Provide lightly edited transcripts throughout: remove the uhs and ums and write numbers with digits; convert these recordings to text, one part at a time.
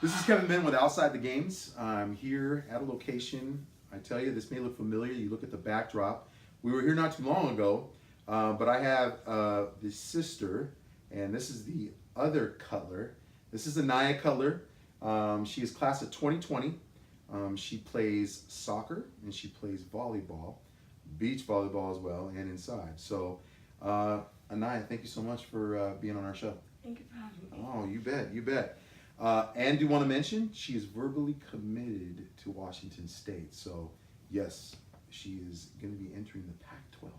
This is Kevin Min with Outside the Games. I'm here at a location. I tell you, this may look familiar. You look at the backdrop. We were here not too long ago, but I have this sister, and this is the other Cutler. This is Aniah Cutler. She is class of 2020. She plays soccer and she plays volleyball, beach volleyball as well, and inside. So, Aniah, thank you so much for being on our show. Thank you for having me. Oh, you bet, you bet. And do want to mention, she is verbally committed to Washington State. So, yes, she is going to be entering the Pac-12,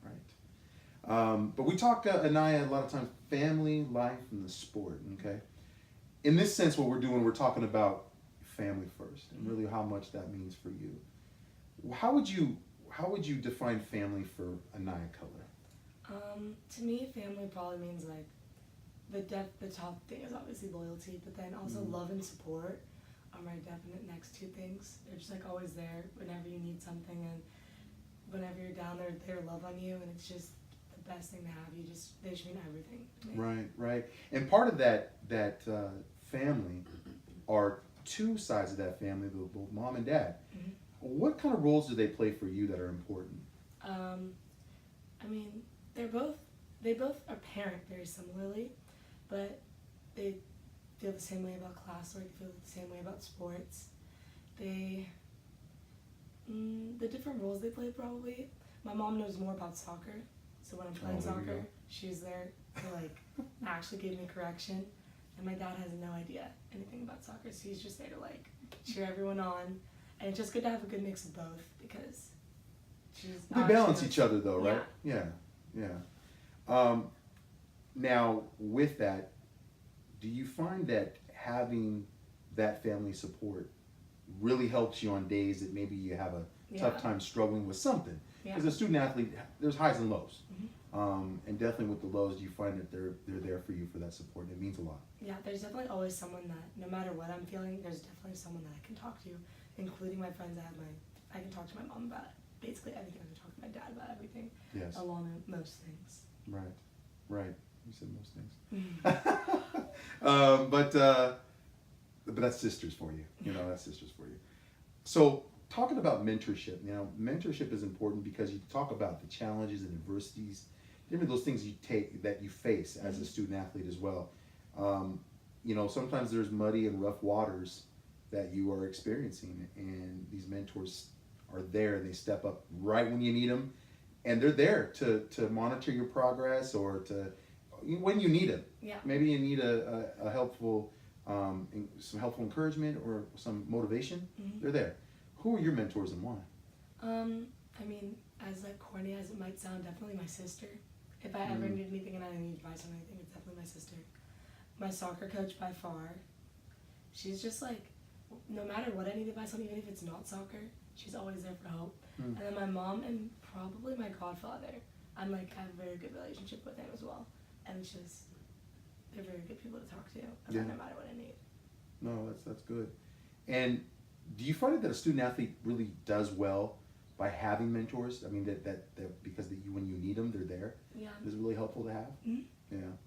right? But we talk, Aniah, a lot of times, family, life, and the sport, okay? In this sense, what we're doing, we're talking about family first, and really how much that means for you. How would you define family for Aniah Cutler? To me, family probably means like the top thing is obviously loyalty, but then also love and support are my definite next two things. They're just like always there whenever you need something, and whenever you're down there, they love on you, and it's just the best thing to have. They just mean everything to me. Right, right. And part of that family are two sides of that family, both mom and dad. Mm-hmm. What kind of roles do they play for you that are important? I mean, they both are parent very similarly, but they feel the same way about classwork, feel the same way about sports. The different roles they play probably. My mom knows more about soccer, so when I'm playing soccer, she's there to like actually give me correction. And my dad has no idea anything about soccer, so he's just there to like cheer everyone on. And it's just good to have a good mix of both because they balance each other though, right? Yeah. Now, with that, do you find that having that family support really helps you on days that maybe you have a tough time struggling with something? Because a student athlete, there's highs and lows. And definitely with the lows, do you find that they're there for you for that support? It means a lot. Yeah, there's definitely always someone that, no matter what I'm feeling, there's definitely someone that I can talk to, including my friends. I can talk to my mom about basically everything. I can talk to my dad about everything. Yes. Along with most things. Right. You said most things. But that's sisters for you. That's sisters for you. So talking about mentorship, mentorship is important because you talk about the challenges and adversities, different those things that you face as a student athlete as well. Sometimes there's muddy and rough waters that you are experiencing, and these mentors are there and they step up right when you need them, and they're there to monitor your progress or to when you need them. Yeah. Maybe you need a helpful some helpful encouragement or some motivation. They're there. Who are your mentors and why? I mean, as like corny as it might sound, definitely my sister. If I ever need anything and I need advice on anything, it's definitely my sister. My soccer coach by far. She's just like, no matter what I need advice on, even if it's not soccer, she's always there for help. And then my mom and probably my godfather. I have a very good relationship with him as well. And it's just, they're very good people to talk to no matter what I need. No, that's good. And do you find it that a student athlete really does well by having mentors? I mean, that because when you need them, they're there. Yeah. Is it really helpful to have? Mm-hmm. Yeah.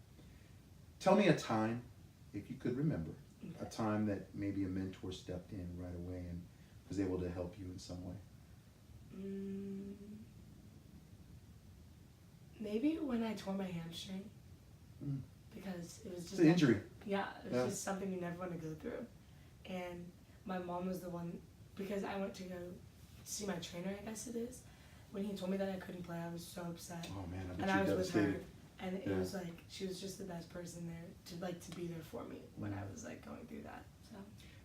Tell me a time, if you could remember, a time that maybe a mentor stepped in right away and was able to help you in some way. Maybe when I tore my hamstring, because it was just it's an injury. Yeah, it was just something you never want to go through. And my mom was the one, because I went to go see my trainer, I guess it is. When he told me that I couldn't play, I was so upset. Oh man, and I was with her, and it was like she was just the best person there to be there for me when I was like going through that. So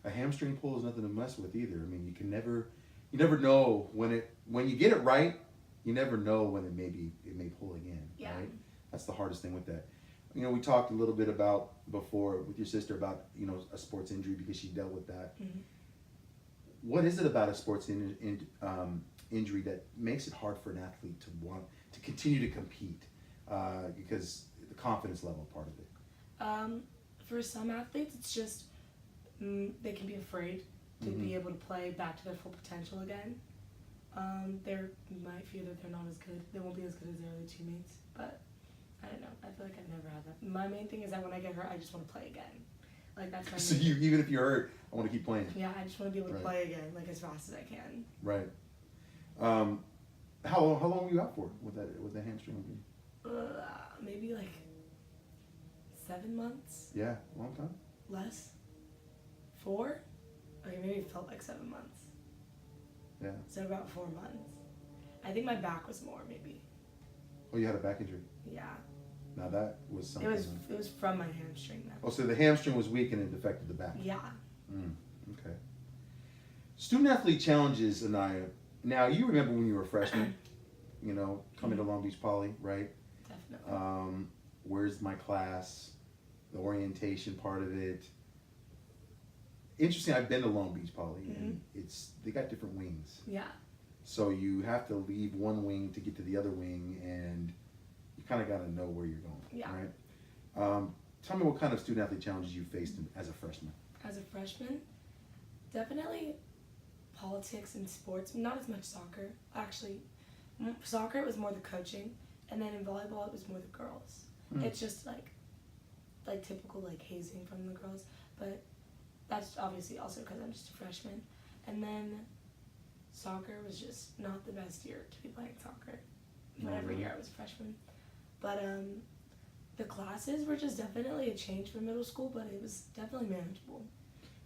a hamstring pull is nothing to mess with either. I mean, you never know when you get it right. You never know when it may pull again. Yeah. Right? That's the hardest thing with that. We talked a little bit about before with your sister about a sports injury because she dealt with that. What is it about a sports injury that makes it hard for an athlete to want to continue to compete? Because the confidence level part of it. For some athletes, it's just they can be afraid to be able to play back to their full potential again. They might feel that they're not as good. They won't be as good as their other teammates, but I don't know. I feel like I've never had that. My main thing is that when I get hurt, I just want to play again. Like that's my So main you, even if you're hurt, I want to keep playing. Yeah, I just want to be able to Right. play again, like as fast as I can. Right. How long were you out for with the hamstring injury? Maybe like 7 months, Yeah, long time. less, 4. Okay, maybe it felt like 7 months. Yeah. So about 4 months. I think my back was more maybe. Oh, you had a back injury. Yeah, Now that was something. it was from my hamstring then. Oh, so the hamstring was weak and it affected the back. Yeah. Okay. Student athlete challenges, Aniah. Now you remember when you were a freshman, you know, coming to Long Beach Poly, right? Definitely. Where's my class? The orientation part of it. Interesting. I've been to Long Beach Poly, and they got different wings. Yeah. So you have to leave one wing to get to the other wing, and you kind of got to know where you're going. Yeah. Right. Tell me what kind of student athlete challenges you faced as a freshman. As a freshman, definitely politics and sports. Not as much soccer. Actually, soccer it was more the coaching, and then in volleyball it was more the girls. It's just like typical like hazing from the girls, but that's obviously also because I'm just a freshman. And then soccer was just not the best year to be playing soccer. Whatever year I was a freshman, but the classes were just definitely a change from middle school, but it was definitely manageable.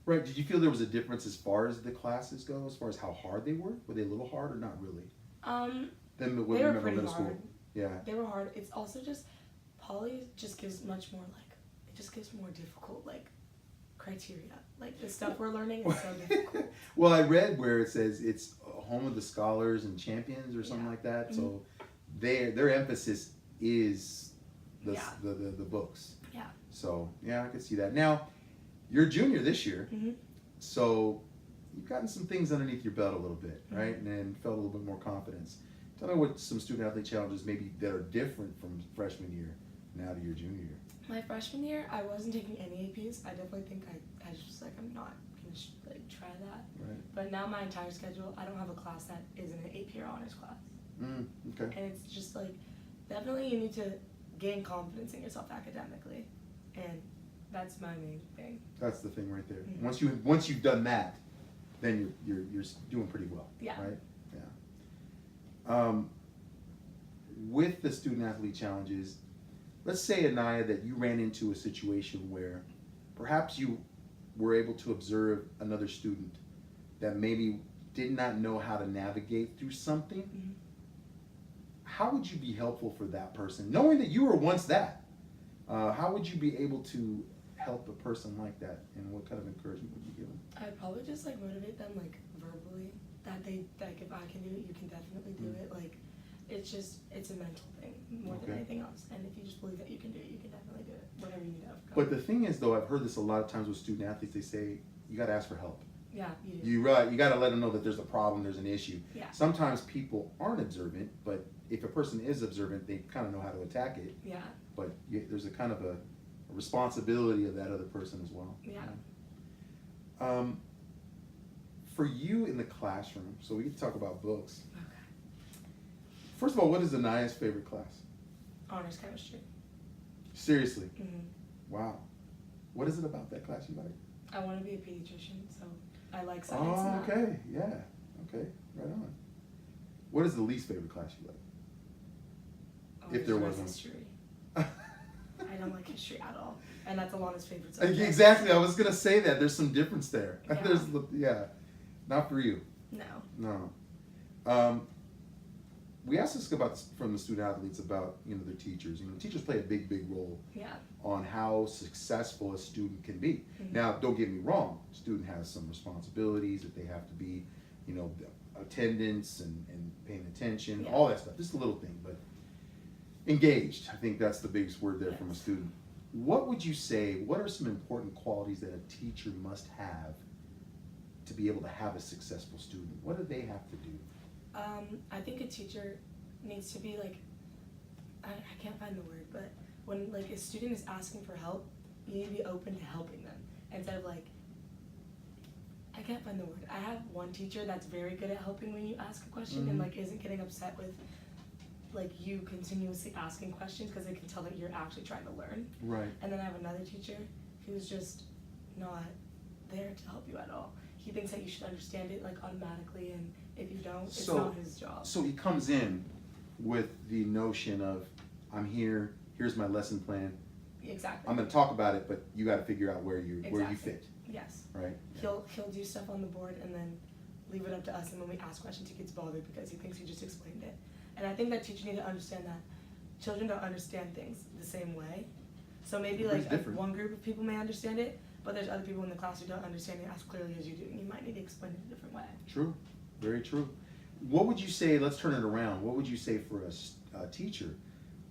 Right. Did you feel there was a difference as far as the classes go, as far as how hard they were? Were they a little hard or not really? They were pretty middle hard. school. Yeah. They were hard. It's also just Poly just gives much more it just gives more difficult criteria. Like the stuff we're learning is so difficult. Well, I read where it says it's home of the scholars and champions or something like that. So their emphasis is the books. Yeah. So yeah, I could see that. Now, you're a junior this year, so you've gotten some things underneath your belt a little bit, right? And felt a little bit more confidence. Tell me what some student athlete challenges maybe that are different from freshman year now to your junior year. My freshman year, I wasn't taking any APs. I definitely think I just I'm not gonna try that. Right. But now my entire schedule, I don't have a class that isn't an AP or honors class. Okay. And it's just definitely you need to gain confidence in yourself academically, and that's my main thing. That's the thing right there. Once you've done that, then you're doing pretty well. Yeah. Right. Yeah. With the student athlete challenges, let's say, Aniah, that you ran into a situation where perhaps you were able to observe another student that maybe did not know how to navigate through something. How would you be helpful for that person, knowing that you were once that? How would you be able to help a person like that, and what kind of encouragement would you give them? I'd probably just motivate them verbally that if I can do it, you can definitely do it. It's a mental thing more than anything else. And if you just believe that you can do it, you can definitely do it. Whatever you need to overcome. But the thing is, though, I've heard this a lot of times with student athletes. They say you got to ask for help. Yeah, you do. You got to let them know that there's a problem, there's an issue. Yeah. Sometimes people aren't observant, but if a person is observant, they kind of know how to attack it. Yeah. But there's a kind of a responsibility of that other person as well. Yeah. For you in the classroom, so we can talk about books. Okay. First of all, what is Aniah's favorite class? Honors chemistry. Seriously? Wow. What is it about that class you like? I want to be a pediatrician, so I like science. Oh, okay. Yeah. Okay. Right on. What is the least favorite class you like? If there was one. History. I don't like history at all, and that's Alana's favorite Exactly. subject. Exactly. I was gonna say that. There's some difference there. Yeah. Not for you. No. No. We asked this from the student athletes about their teachers. Teachers play a big role on how successful a student can be. Now, don't get me wrong. A student has some responsibilities that they have to be, attendance and paying attention, all that stuff. Just a little thing, but engaged. I think that's the biggest word there from a student. What would you say? What are some important qualities that a teacher must have to be able to have a successful student? What do they have to do? I think a teacher needs to be I can't find the word, but when a student is asking for help, you need to be open to helping them instead of I can't find the word. I have one teacher that's very good at helping when you ask a question and isn't getting upset with you continuously asking questions because they can tell that you're actually trying to learn. Right. And then I have another teacher who's just not there to help you at all. He thinks that you should understand it like automatically, and if you don't, it's not his job. So he comes in with the notion of, I'm here, here's my lesson plan. Exactly. I'm going to talk about it, but you got to figure out where you fit. Yes. Right. He'll do stuff on the board and then leave it up to us. And when we ask questions, he gets bothered because he thinks he just explained it. And I think that teachers need to understand that children don't understand things the same way. So maybe like one group of people may understand it, but there's other people in the class who don't understand it as clearly as you do, and you might need to explain it a different way. True. Very true. What would you say? Let's turn it around. What would you say for a teacher?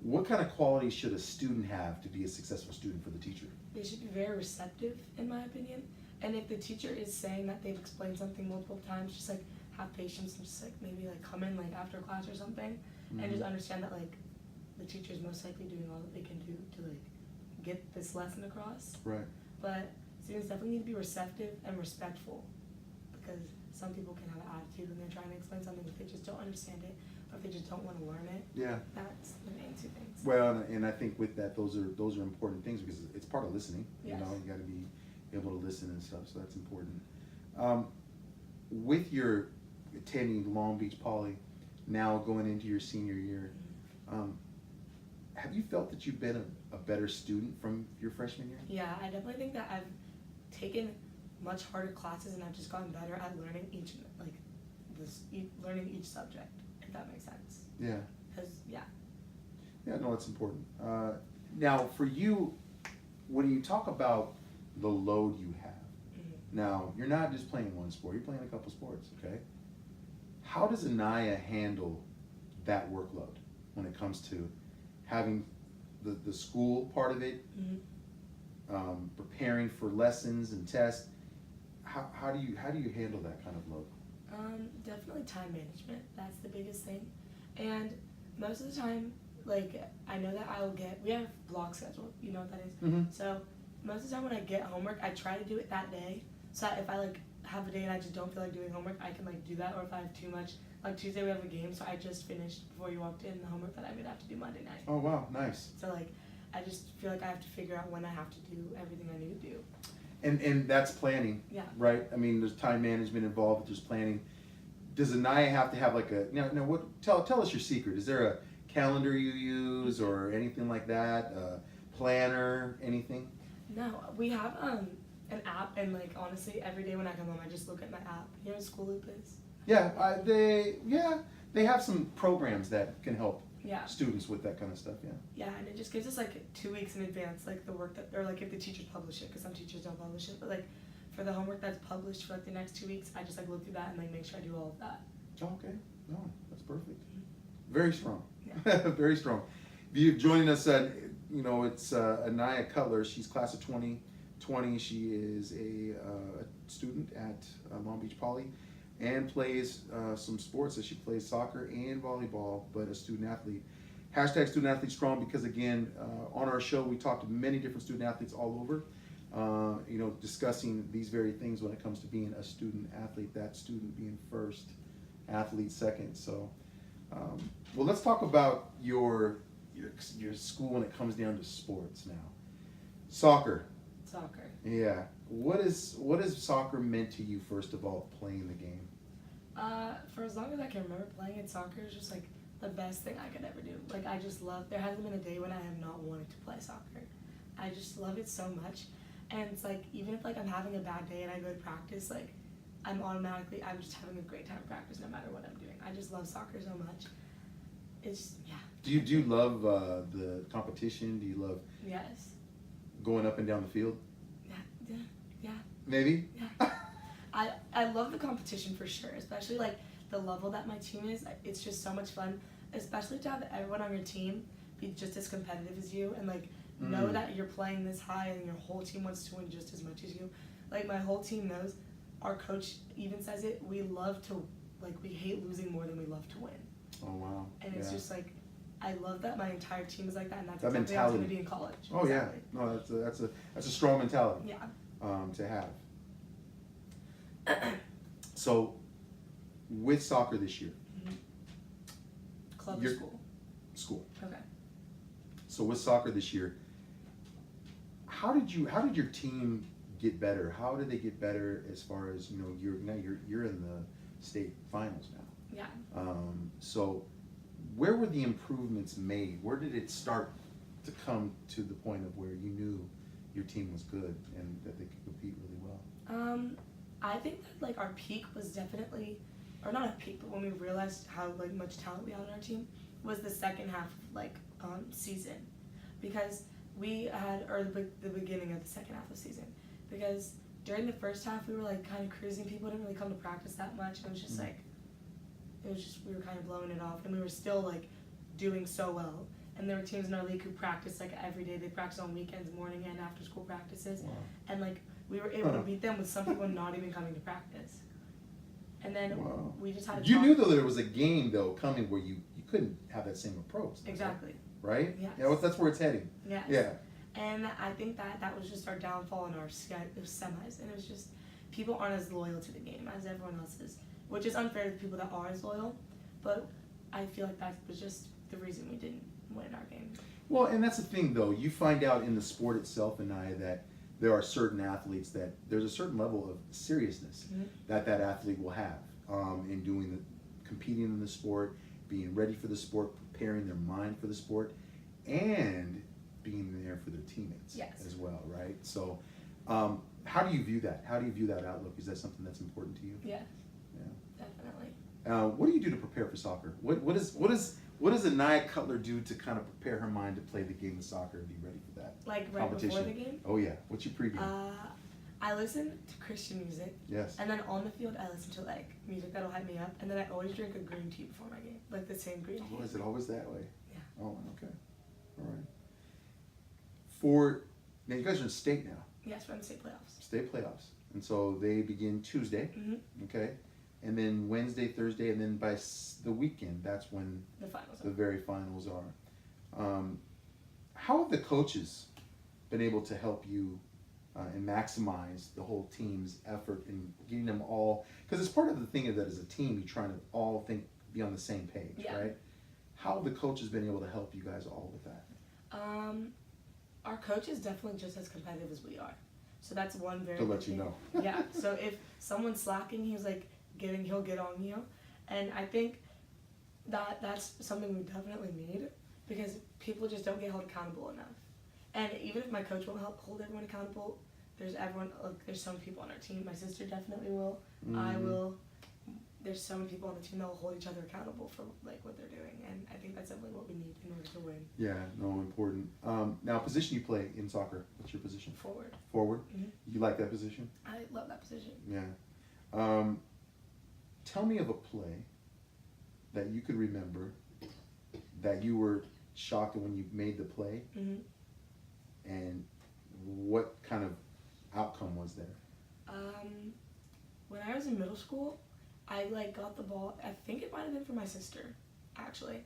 What kind of qualities should a student have to be a successful student for the teacher? They should be very receptive, in my opinion. And if the teacher is saying that they've explained something multiple times, just like have patience and just like maybe like come in like after class or something, and just understand that like the teacher is most likely doing all that they can do to like get this lesson across. Right. But students definitely need to be receptive and respectful, because some people can have an attitude when they're trying to explain something if they just don't understand it, or if they just don't want to learn it. Yeah. That's the main two things. Well, and I think with that, those are important things because it's part of listening. Yes. You know, you got to be able to listen and stuff, so that's important. With your attending Long Beach Poly, now going into your senior year, have you felt that you've been a better student from your freshman year? Yeah, I definitely think that I've taken much harder classes and I've just gotten better at learning learning each subject, if that makes sense. Yeah. Yeah, no, that's important. Now, for you, when you talk about the load you have, now you're not just playing one sport; you're playing a couple sports. Okay. How does Aniah handle that workload when it comes to having the school part of it, preparing for lessons and tests? How do you handle that kind of load? Definitely time management. That's the biggest thing. And most of the time, like, I know that we have block schedule, you know what that is? So most of the time when I get homework, I try to do it that day. So that if I like have a day and I just don't feel like doing homework, I can like do that. Or if I have too much, like Tuesday we have a game, so I just finished before you walked in the homework that I would have to do Monday night. Oh wow, nice. So like, I just feel like I have to figure out when I have to do everything I need to do. And that's planning, right? I mean, there's time management involved, there's planning. Does Aniah have to have like tell us your secret. Is there a calendar you use or anything like that? Planner, anything? No, we have an app, and like honestly, every day when I come home, I just look at my app. You know what School Loop is? Yeah, they have some programs that can help students with that kind of stuff. Yeah, and it just gives us like 2 weeks in advance, like the work that, or like if the teachers publish it, because some teachers don't publish it, but like for the homework that's published for like the next 2 weeks, I just like look through that and like make sure I do all of that. Okay, no, that's perfect. Very strong. Yeah. Very strong. If you're joining us, it's Aniah Cutler. She's class of 2020. She is a student at Long Beach Poly and plays some sports. She plays soccer and volleyball, but a student athlete. Hashtag student athlete strong, because again, on our show, we talk to many different student athletes all over, discussing these very things when it comes to being a student athlete, that student being first, athlete second. So, well, let's talk about your school when it comes down to sports now. Soccer. Yeah. What is soccer meant to you, first of all, playing the game? For as long as I can remember, playing at soccer is just like the best thing I could ever do. Like, I just love, there hasn't been a day when I have not wanted to play soccer. I just love it so much. And it's like, even if like I'm having a bad day and I go to practice, like I'm just having a great time at practice no matter what I'm doing. I just love soccer so much. It's, yeah. Do you love the competition? Do you love going up and down the field? Yeah. Maybe? Yeah. I love the competition for sure, especially like the level that my team is. It's just so much fun, especially to have everyone on your team be just as competitive as you and like know that you're playing this high and your whole team wants to win just as much as you. Like, my whole team knows, our coach even says it, we hate losing more than we love to win. Oh wow. And it's just like, I love that my entire team is like that, and that's that exactly how it's going to be in college. Oh exactly. Yeah, no, that's a strong mentality. Yeah. To have. So, with soccer this year. Club or school? School. Okay. So with soccer this year, how did your team get better? How did they get better as far as, you know, you're in the state finals now. Yeah. So where were the improvements made? Where did it start to come to the point of where you knew your team was good and that they could compete really well? I think that like our peak was definitely, or not a peak, but when we realized how like much talent we had on our team was the second half of like season, because we had, or the beginning of the second half of the season, because during the first half we were like kind of cruising. People didn't really come to practice that much. It was just like, we were kind of blowing it off, and we were still like doing so well. And there were teams in our league who practiced like every day. They practiced on weekends, morning and after school practices. Wow. And like we were able to beat them with some people not even coming to practice. And then we just had to You knew though there was a game though coming where you couldn't have that same approach. Exactly. Right? Yes. Yeah, that's where it's heading. Yes. Yeah. And I think that was just our downfall in our semis. And it was just, people aren't as loyal to the game as everyone else is, which is unfair to the people that are as loyal. But I feel like that was just the reason we didn't win our game. Well, and that's the thing though. You find out in the sport itself, Aniah, that there are certain athletes that there's a certain level of seriousness that athlete will have in competing in the sport, being ready for the sport, preparing their mind for the sport, and being there for their teammates as well, right? So how do you view that? How do you view that outlook? Is that something that's important to you? Yeah. Yeah. Definitely. What do you do to prepare for soccer? What does Aniah Cutler do to kind of prepare her mind to play the game of soccer and be ready for that Like right competition? before the game? Oh yeah. What's your pregame? I listen to Christian music. Yes. And then on the field, I listen to like music that'll hype me up. And then I always drink a green tea before my game, like the same green tea. Oh, is it always that way? Yeah. Oh, okay. All right. Now you guys are in state now. Yes, we're in the state playoffs. State playoffs, and so they begin Tuesday. Okay. And then Wednesday, Thursday, and then by the weekend, that's when the very finals are. How have the coaches been able to help you and maximize the whole team's effort in getting them all? Because it's part of the thing that as a team, you're trying to all be on the same page, right? How have the coaches been able to help you guys all with that? Our coach is definitely just as competitive as we are. So that's one very to let good you thing. know. Yeah. So if someone's slacking, he'll get on you. And I think that's something we definitely need, because people just don't get held accountable enough. And even if my coach won't hold everyone accountable, there's some people on our team. My sister definitely will. I will. There's so many people on the team that will hold each other accountable for like what they're doing, and I think that's definitely what we need in order to win. Yeah, no, important. Now, position you play in soccer, what's your position? Forward. Forward? You like that position? I love that position. Yeah. Tell me of a play that you could remember that you were shocked when you made the play, and what kind of outcome was there? When I was in middle school, I got the ball. I think it might have been for my sister, actually.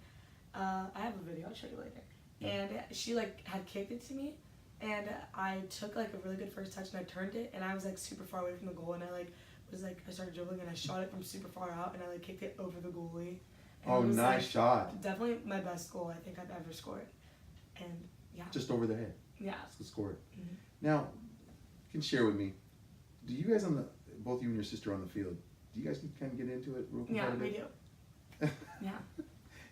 I have a video. I'll show you later. And she had kicked it to me, and I took a really good first touch, and I turned it, and I was super far away from the goal, and I started dribbling, and I shot it from super far out, and I kicked it over the goalie. And oh, it was, nice shot! Definitely my best goal I think I've ever scored, and yeah. Just over the head. Yeah. Just score it. Now, you can share with me. Do you guys both you and your sister on the field? Do you guys kind of get into it? Yeah, we do. Yeah.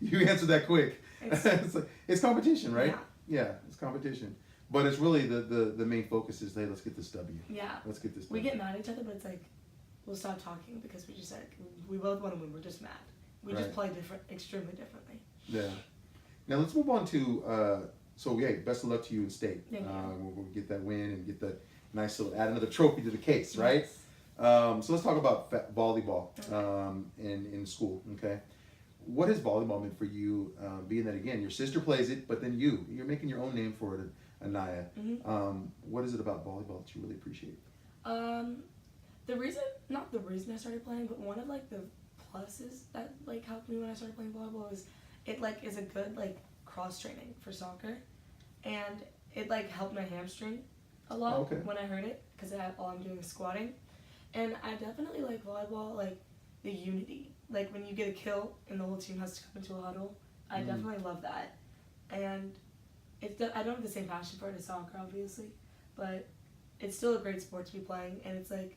You answered that quick. It's competition, right? Yeah, it's competition. But it's really the main focus is, hey, let's get this W. Yeah. Let's get this W. W. We get mad at each other, but it's we'll stop talking because we just we both want to win. We're just mad. We just play extremely differently. Yeah. Now let's move on to best of luck to you in state. Thank you. We'll get that win and get that nice little add another trophy to the case, right? Yes. So let's talk about volleyball in school. Okay. What has volleyball meant for you? Being that again, your sister plays it, but then you're making your own name for it, Aniah. What is it about volleyball that you really appreciate? Not the reason I started playing, but one of the pluses that helped me when I started playing volleyball was it is a good cross training for soccer, and it helped my hamstring a lot when I hurt it, because all I'm doing is squatting. And I definitely like volleyball, the unity. When you get a kill and the whole team has to come into a huddle, I definitely love that. And I don't have the same passion for it as soccer, obviously, but it's still a great sport to be playing, and it's like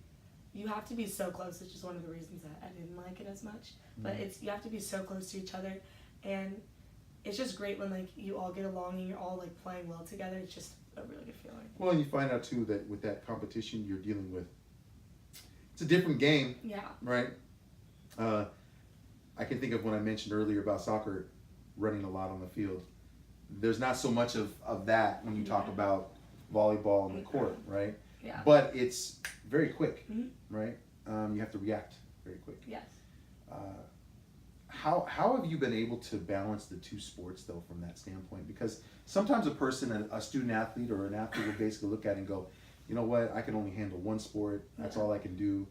you have to be so close, which is one of the reasons that I didn't like it as much. But it's you have to be so close to each other, and it's just great when like you all get along and you're all like playing well together. It's just a really good feeling. Well, and you find out too that with that competition you're dealing with, it's a different game, Yeah. right? I can think of when I mentioned earlier about soccer running a lot on the field. There's not so much of that when you talk about volleyball on the court, right? Yeah. But it's very quick, Mhm. right? You have to react very quick. Yes. How have you been able to balance the two sports though from that standpoint? Because sometimes a person, a student athlete or an athlete will basically look at it and go, you know what, I can only handle one sport. That's all I can do.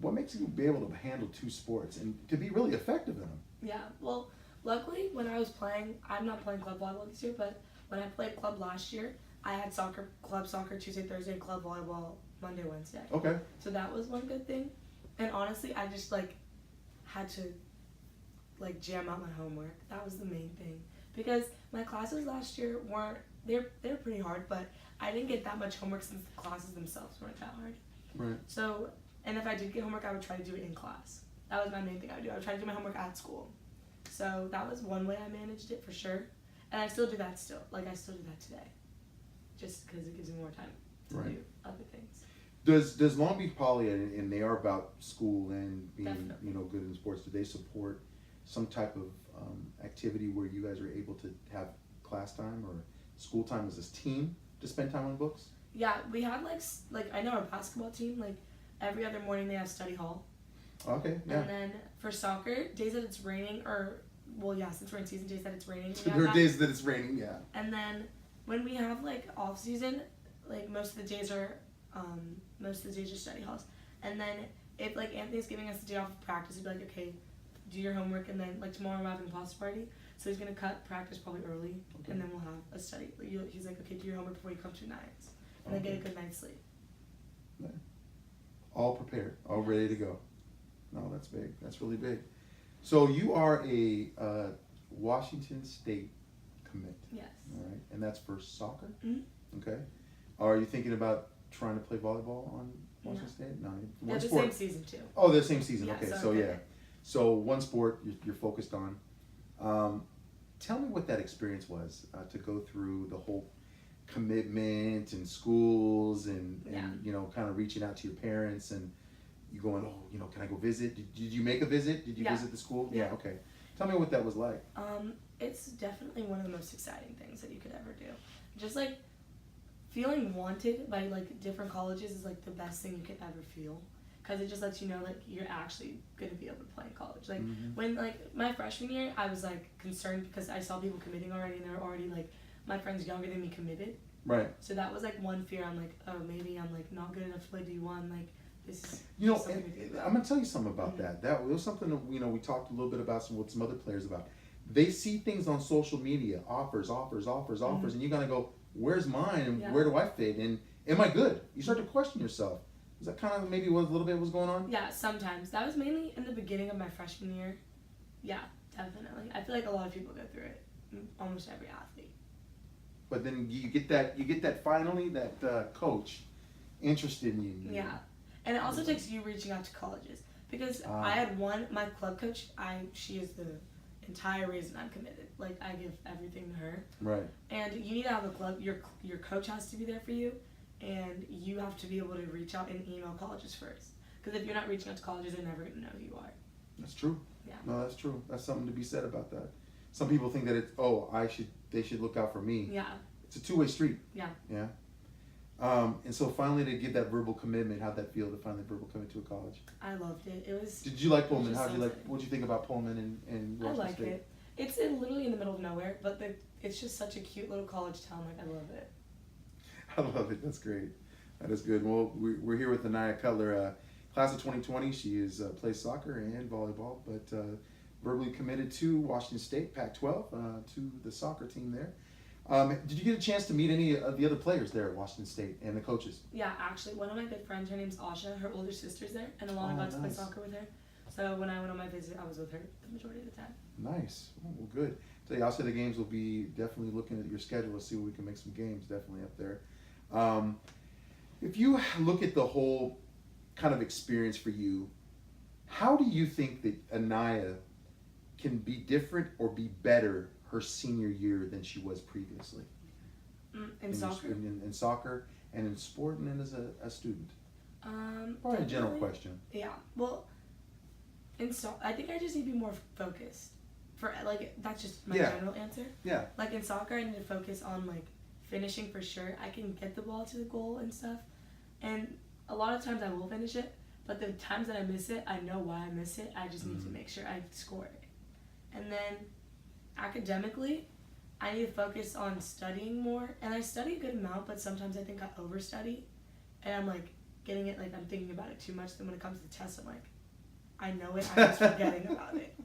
What makes you be able to handle two sports and to be really effective in them? Yeah. Well, luckily when I was playing, I'm not playing club volleyball this year, but when I played club last year, I had club soccer Tuesday, Thursday, club volleyball Monday, Wednesday. Okay. So that was one good thing. And honestly, I just like had to like jam out my homework. That was the main thing. Because my classes last year they're pretty hard, but I didn't get that much homework since the classes themselves weren't that hard. Right. So, and if I did get homework, I would try to do it in class. That was my main thing I would do. I would try to do my homework at school. So that was one way I managed it for sure. And I still do that still. Like I still do that today. Just because it gives me more time to do other things. Does Long Beach Poly, and they are about school and being Definitely. good in sports, do they support some type of activity where you guys are able to have class time or school time as a team to spend time on books? Yeah, we had like I know our basketball team, like every other morning they have study hall. Okay, yeah. And then for soccer, days that it's raining, since we're in season, days that it's raining. There are days that it's raining, yeah. And then when we have like off season, like most of the days are study halls. And then if like Anthony's giving us the day off of practice, he'd be like, okay, do your homework, and then like tomorrow we're having a pasta party, so he's gonna cut practice probably early, and then we'll have a study. He's like, okay, do your homework before you come to nights, and then get a good night's sleep. Yeah. All prepared, all ready to go. No, that's big. That's really big. So you are a Washington State commit. Yes. All right, and that's for soccer. Mm-hmm. Okay. Are you thinking about trying to play volleyball on Washington State? No. Yeah, One the sport. same season too. Oh, the same season. Yeah, Okay, so so okay. yeah. So one sport you're focused on. Tell me what that experience was to go through the whole commitment and schools and kind of reaching out to your parents and you going, can I go visit? Did you make a visit? Did you visit the school? Yeah. Okay. Tell me what that was like. It's definitely one of the most exciting things that you could ever do. Just like feeling wanted by like different colleges is like the best thing you could ever feel. Because it just lets you know like you're actually going to be able to play in college. Like when like my freshman year, I was like concerned because I saw people committing already, and they were already like my friends younger than me committed. Right. So that was like one fear. I'm like, oh, maybe I'm like not good enough to play D1. Like this is I'm gonna tell you something about that. That was something that we talked a little bit about with some other players about. They see things on social media, offers, and you're gonna go, where's mine and where do I fit and am I good? You start to question yourself. Is that kind of maybe what a little bit was going on? Yeah, sometimes. That was mainly in the beginning of my freshman year. Yeah, definitely. I feel like a lot of people go through it. Almost every athlete. But then you get that finally that coach interested in you. Yeah, and it also takes you reaching out to colleges because I had my club coach. She is the entire reason I'm committed. Like I give everything to her. Right. And you need to have a club. Your coach has to be there for you. And you have to be able to reach out and email colleges first. Because if you're not reaching out to colleges, they're never going to know who you are. That's true. Yeah. No, that's true. That's something to be said about that. Some people think that they should look out for me. Yeah. It's a two-way street. Yeah. Yeah. And so finally to give that verbal commitment, how'd that feel to finally verbal commit to a college? I loved it. It was. Did you like Pullman? What'd you think about Pullman and Washington State? I like it. It's literally in the middle of nowhere, but it's just such a cute little college town. Like I love it. I love it. That's great. That is good. Well, we're here with Aniah Cutler, class of 2020. She is plays soccer and volleyball, but verbally committed to Washington State, Pac-12, to the soccer team there. Did you get a chance to meet any of the other players there at Washington State and the coaches? Yeah, actually, one of my good friends, her name's Asha. Her older sister's there, and Alana got to play soccer with her. So when I went on my visit, I was with her the majority of the time. Nice. Oh, well, good. So yeah, I'll say the games will be definitely looking at your schedule to see where we can make some games definitely up there. If you look at the whole kind of experience for you, how do you think that Anaya can be different or be better her senior year than she was previously? In soccer? In soccer and in sport and then as a student? Probably a general Definitely. question. Yeah. Well, I think I just need to be more focused. For like, that's just my Yeah. general answer. Yeah. Like in soccer, I need to focus on like finishing for sure. I can get the ball to the goal and stuff, and a lot of times I will finish it. But the times that I miss it, I know why I miss it. I just need to make sure I score it. And then academically, I need to focus on studying more. And I study a good amount, but sometimes I think I overstudy, and I'm like getting it like I'm thinking about it too much. Then when it comes to tests, I'm like, I know it, I'm just forgetting about it.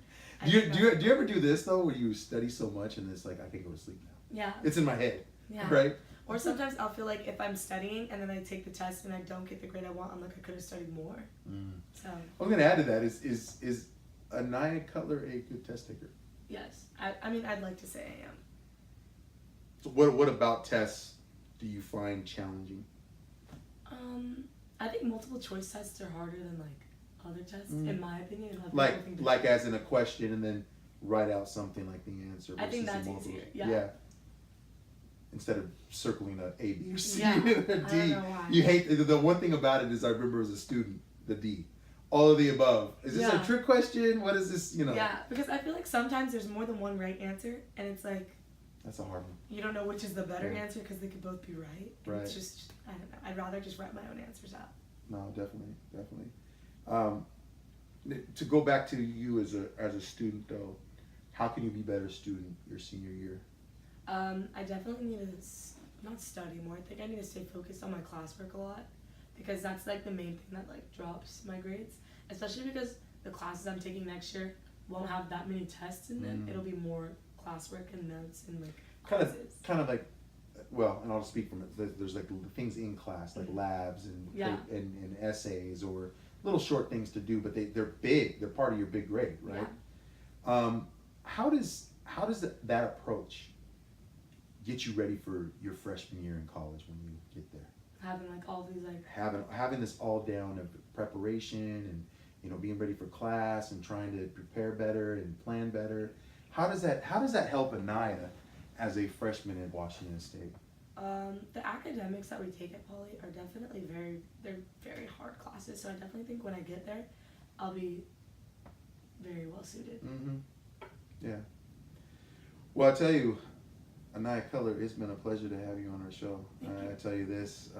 Do you ever do this though, where you study so much and it's like I can go to sleep now? Yeah. It's in my head. Yeah. Right. Or sometimes I'll feel like if I'm studying and then I take the test and I don't get the grade I want, I'm like I could have studied more. So. I'm gonna add to that is Aniah Cutler a good test taker? Yes. I mean I'd like to say I am. So what about tests do you find challenging? I think multiple choice tests are harder than like other tests, in my opinion. Like as in a question and then write out something like the answer. I think versus that's the multiple. easier. Yeah. Instead of circling a B or C Yeah. or a I D. don't know why. You hate the one thing about it is I remember as a student, the D. All of the above. Is this a trick question? What is this, Yeah, because I feel like sometimes there's more than one right answer and it's like that's a hard one. you don't know which is the better answer because they could both be right. And Right. It's just, I don't know. I'd rather just write my own answers out. No, definitely. To go back to you as a student though, how can you be a better student your senior year? I definitely need to not study more. I think I need to stay focused on my classwork a lot because that's like the main thing that like drops my grades, especially because the classes I'm taking next year won't have that many tests in them. It'll be more classwork and notes and like quizzes. Kind of like, well, and I'll just speak from it. There's like things in class like labs and and essays or little short things to do, but they're big. They're part of your big grade, right? Yeah. How does that approach get you ready for your freshman year in college when you get there? Having like all these like having this all down of preparation and being ready for class and trying to prepare better and plan better. How does that help Aniah as a freshman at Washington State? The academics that we take at Poly are definitely they're very hard classes. So I definitely think when I get there, I'll be very well suited. Yeah. Well, I tell you, Aniah Cutler, it's been a pleasure to have you on our show. I tell you this,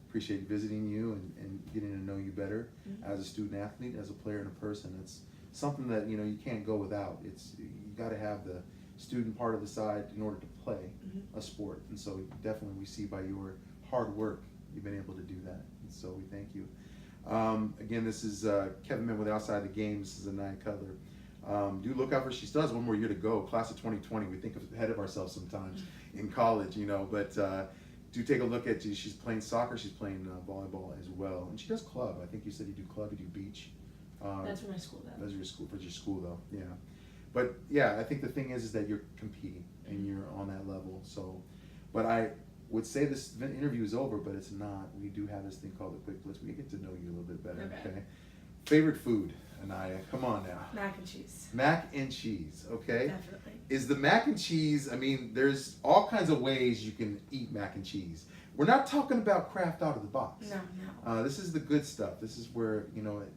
appreciate visiting you and getting to know you better as a student athlete, as a player and a person. It's something that you can't go without. You got to have the student part of the side in order to play a sport, and so definitely we see by your hard work you've been able to do that, and so we thank you. Again, this is Kevin Mint with Outside the Game. This is Aniah Cutler. Do look out for she still has one more year to go. Class of 2020. We think ahead of ourselves sometimes in college, but do take a look at she's playing soccer. She's playing volleyball as well, and she does club. I think you said you do club. You do beach. That's for my school though. That's for your school though. Yeah, but yeah, I think the thing is that you're competing and you're on that level. So, but I would say this interview is over, but it's not. We do have this thing called the Quick Blitz. We get to know you a little bit better. Okay. Favorite food, Aniah? Come on now. Mac and cheese. Mac and cheese. Okay. Definitely. Is the mac and cheese? I mean, there's all kinds of ways you can eat mac and cheese. We're not talking about Kraft out of the box. No. This is the good stuff. This is where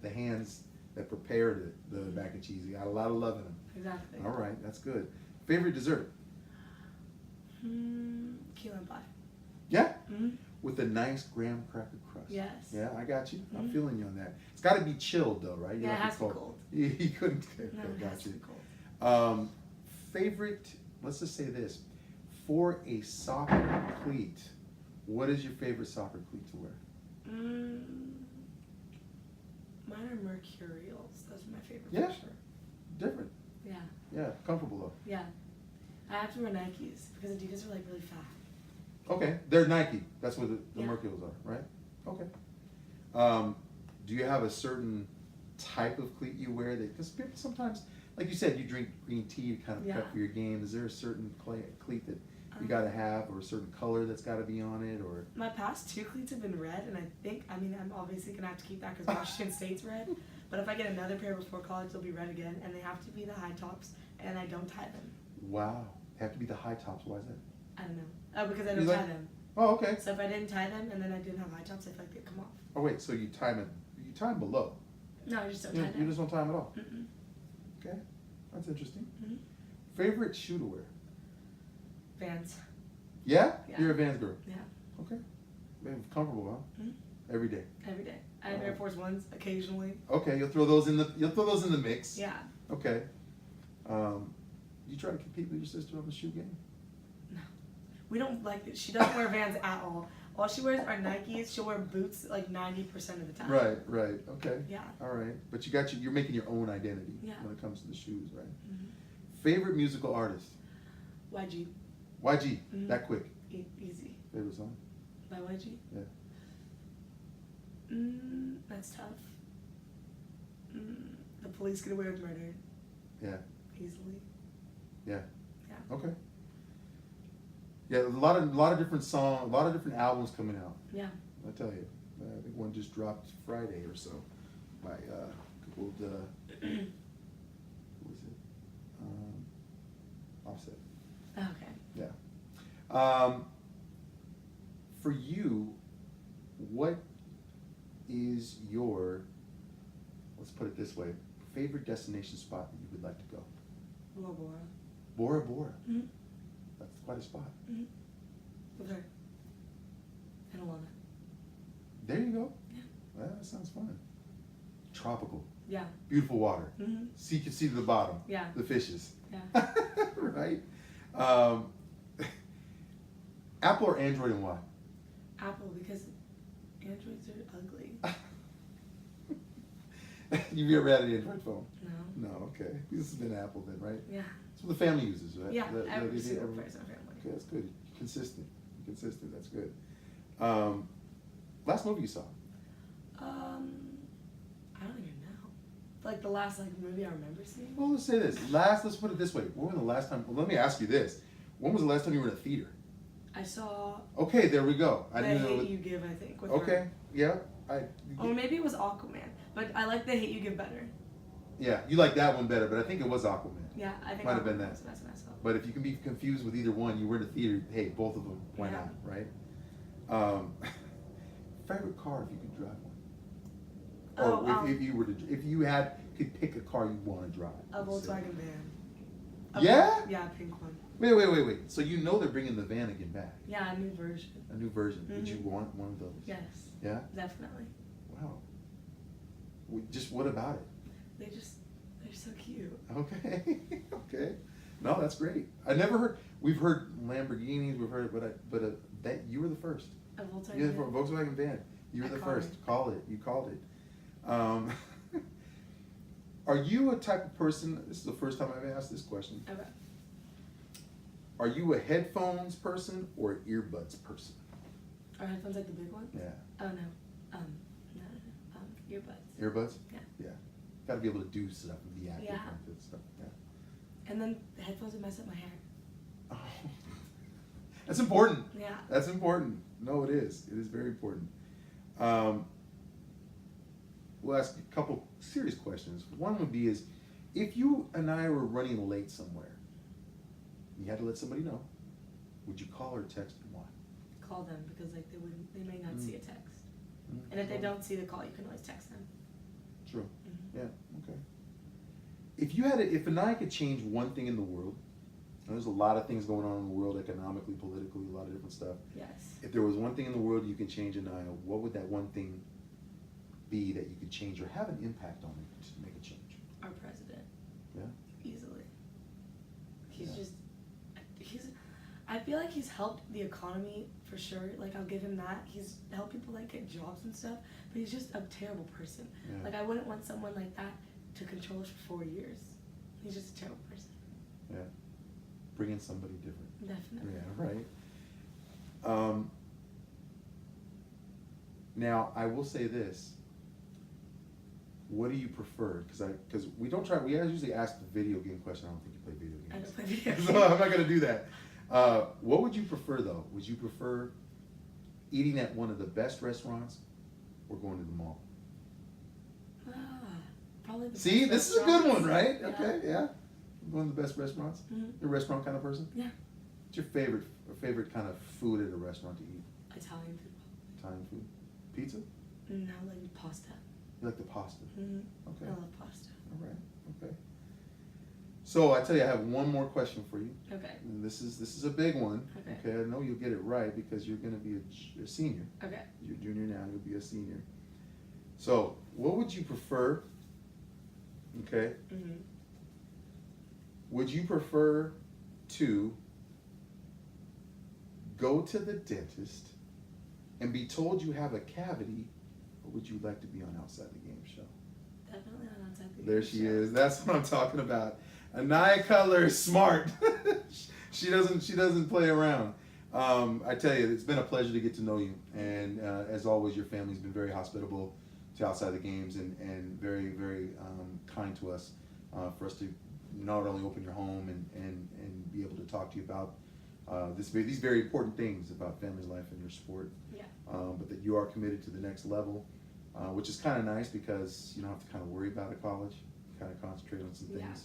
the hands that prepared the mac and cheese. You got a lot of love in them. Exactly. All right, that's good. Favorite dessert? Key lime pie. Yeah? With a nice graham cracker crust. Yes. Yeah, I got you. I'm feeling you on that. It's got to be chilled though, right? Yeah, it has to be cold. You couldn't. No, it got has to you. be cold. Favorite, let's just say this. For a soccer cleat, what is your favorite soccer cleat to wear? Mine are Mercurials. Those are my favorite. Yeah. For sure. Different. Yeah. Yeah, comfortable though. Yeah. I have to wear Nikes because Adidas are like really fat. Okay, they're Nike. That's what the Yeah. Mercurials are, right? Okay. Do you have a certain type of cleat you wear? Because people sometimes, like you said, you drink green tea to kind of prep for your game. Is there a certain cleat that you gotta have, or a certain color that's gotta be on it, or? My past 2 cleats have been red, and I mean, I'm obviously gonna have to keep that because Washington State's red. But if I get another pair before college, they'll be red again, and they have to be the high tops, and I don't tie them. Wow, they have to be the high tops. Why is that? I don't know. Oh, because I don't tie them. Oh, okay. So if I didn't tie them and then I didn't have high tops, I feel like they'd come off. Oh wait, so you tie them below? No, I just don't tie them. You just don't tie them at all. Mm-mm. Okay, that's interesting. Mm-hmm. Favorite shoe to wear? Vans. Yeah? Yeah. You're a Vans girl. Yeah. Okay. Man, comfortable, huh? Mm-hmm. Every day. Every day. I have Air Force Ones occasionally. Okay, you'll throw those in the mix. Yeah. Okay. You try to compete with your sister on the shoe game? No. We don't like it. She doesn't wear Vans at all. All she wears are Nikes. She'll wear boots like 90% of the time. Right. Okay. Yeah. All right. But you're making your own identity when it comes to the shoes, right? Mm-hmm. Favorite musical artist? YG. YG. Mm-hmm. That quick. Easy. Favorite song? By YG? Yeah. That's tough. The Police Get Away with Murder. Yeah. Easily. Yeah. Yeah. Okay. Yeah, a lot of different songs, a lot of different albums coming out. Yeah. I tell you, I think one just dropped Friday or so by who was it? Offset. Okay. Yeah. For you, what is your, let's put it this way, favorite destination spot that you would like to go? Bora Bora. Bora Bora. Mm-hmm. That's quite a spot. Mm-hmm. With her. And Alana. There you go. Yeah. Well, that sounds fun. Tropical. Yeah. Beautiful water. Mm-hmm. You can see to the bottom. Yeah. The fishes. Yeah. Right? Apple or Android, and why? Apple, because Androids are ugly. You've ever had an Android phone? No. No, okay. This has been Apple then, right? Yeah. That's what the family uses, right? Yeah. person Every in single the person in the family. Okay, that's good. Consistent. That's good. Last movie you saw? I don't even know. Like the last movie I remember seeing. Well, let's say this. Let's put it this way. When was the last time? Well, let me ask you this. When was the last time you were in a theater? I saw. Okay, there we go. The Hate You Give, I think. With okay. her. Yeah. Or maybe it was Aquaman, but I like The Hate You Give better. Yeah, you like that one better, but I think it was Aquaman. Yeah, I think Might Aquaman have been that. was the best one I saw. But if you can be confused with either one, you were in a theater. Hey, both of them. Why Yeah. not? Right? Favorite car if you could drive one. Oh, if you could pick a car you want to drive. A Volkswagen van. Yeah? Yeah, pink one. Wait. So you know they're bringing the van again back. Yeah, a new version. A new version. Mm-hmm. Would you want one of those? Yes. Yeah? Definitely. Wow. Just what about it? They're so cute. Okay. Okay. No, that's great. We've heard Lamborghinis, but that you were the first. A Volkswagen Yeah, van. for a Volkswagen van. You were the first. You called it. Are you a type of person, this is the first time I've asked this question. Okay. Are you a headphones person or an earbuds person? Are headphones like the big ones? Yeah. Oh, no. No. Earbuds. Earbuds? Yeah. Yeah. Got to be able to do stuff and be active Yeah. and good stuff. Yeah. And then the headphones would mess up my hair. Oh. That's important. Yeah. That's important. No, it is. It is very important. We'll ask a couple serious questions. One would be if you and I were running late somewhere, you had to let somebody know, would you call or text and why? Call them because they may not see a text. Mm-hmm. And if they don't see the call, you can always text them. True. Mm-hmm. Yeah. Okay. If Aniah could change one thing in the world, and there's a lot of things going on in the world, economically, politically, a lot of different stuff. Yes. If there was one thing in the world you can change, Aniah, what would that one thing be that you could change or have an impact on it to make a change? Our president. Yeah. Easily. I feel like he's helped the economy for sure. Like, I'll give him that. He's helped people get jobs and stuff, but he's just a terrible person. Yeah. Like, I wouldn't want someone like that to control us for 4 years. He's just a terrible person. Yeah. Bring in somebody different. Definitely. Yeah, right. Now, I will say this. What do you prefer? Because we usually ask the video game question. I don't think you play video games. I don't play video games. So I'm not going to do that. What would you prefer though? Would you prefer eating at one of the best restaurants or going to the mall? Ah, probably the See, best this is a good one, restaurants. right? Yeah. Okay, yeah. One of the best restaurants. Mhm. You're a restaurant kind of person. Yeah. What's your favorite kind of food at a restaurant to eat? Italian food. Italian food, pizza. No, like pasta. You like the pasta? Mm-hmm. Okay. I love pasta. All right. Okay. So I tell you, I have one more question for you. Okay. And this is a big one. Okay. I know you'll get it right because you're going to be a senior. Okay. You're junior now. You'll be a senior. So, what would you prefer? Okay. Mm-hmm. Would you prefer to go to the dentist and be told you have a cavity, or would you like to be on Outside the Game show? Definitely not outside the There game she show. is. That's what I'm talking about. Aniah Cutler is smart. she doesn't play around. I tell you, it's been a pleasure to get to know you, and as always, your family's been very hospitable to Outside the Games and very, very kind to us for us to not only open your home and be able to talk to you about these very important things about family's life and your sport, Yeah. but that you are committed to the next level, which is kind of nice because you don't have to kind of worry about a college, kind of concentrate on some things. Yeah.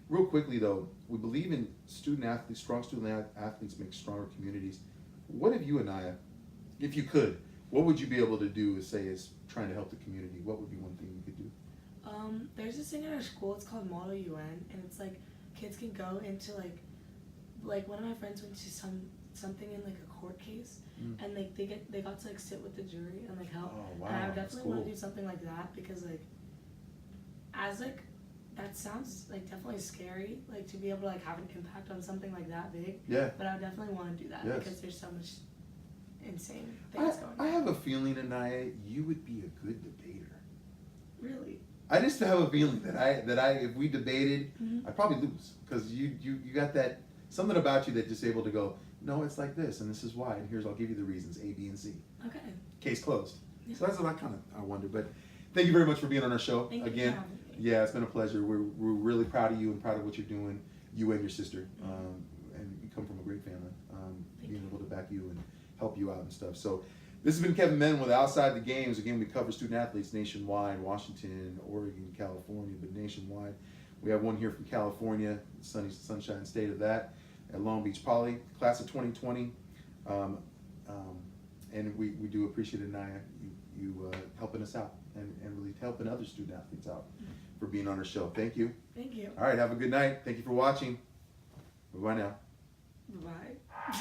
Real quickly though, we believe in student athletes, strong student athletes make stronger communities. What have you and I, if you could, what would you be able to do as trying to help the community? What would be one thing you could do? There's this thing at our school, it's called Model UN, and it's like kids can go into like one of my friends went to something in like a court case, and like they got to like sit with the jury and like help. Oh wow, And I would that's definitely want cool. to do something like that because like as like that sounds like definitely scary, like to be able to like have an impact on something like that big. Yeah. But I would definitely want to do that Yes. because there's so much insane things going I on. have a feeling, Aniah, you would be a good debater. Really? I just have a feeling that I if we debated, Mhm. I'd probably lose because you got that something about you that just able to go, no, it's like this and this is why, and I'll give you the reasons A, B, and C. Okay. Case closed. Yeah. So that's what I wonder. But thank you very much for being on our show Thank you again. for having me. Yeah, it's been a pleasure. We're really proud of you and proud of what you're doing, you and your sister, and you come from a great family. Being able to back you and help you out and stuff. So this has been Kevin Menn with Outside the Games. Again, we cover student athletes nationwide, Washington, Oregon, California, but nationwide. We have one here from California, sunny sunshine state of that, at Long Beach Poly, class of 2020. And we do appreciate it, Aniah, you helping us out and really helping other student athletes out for being on our show. Thank you. Thank you. All right, have a good night. Thank you for watching. Bye-bye now. Bye.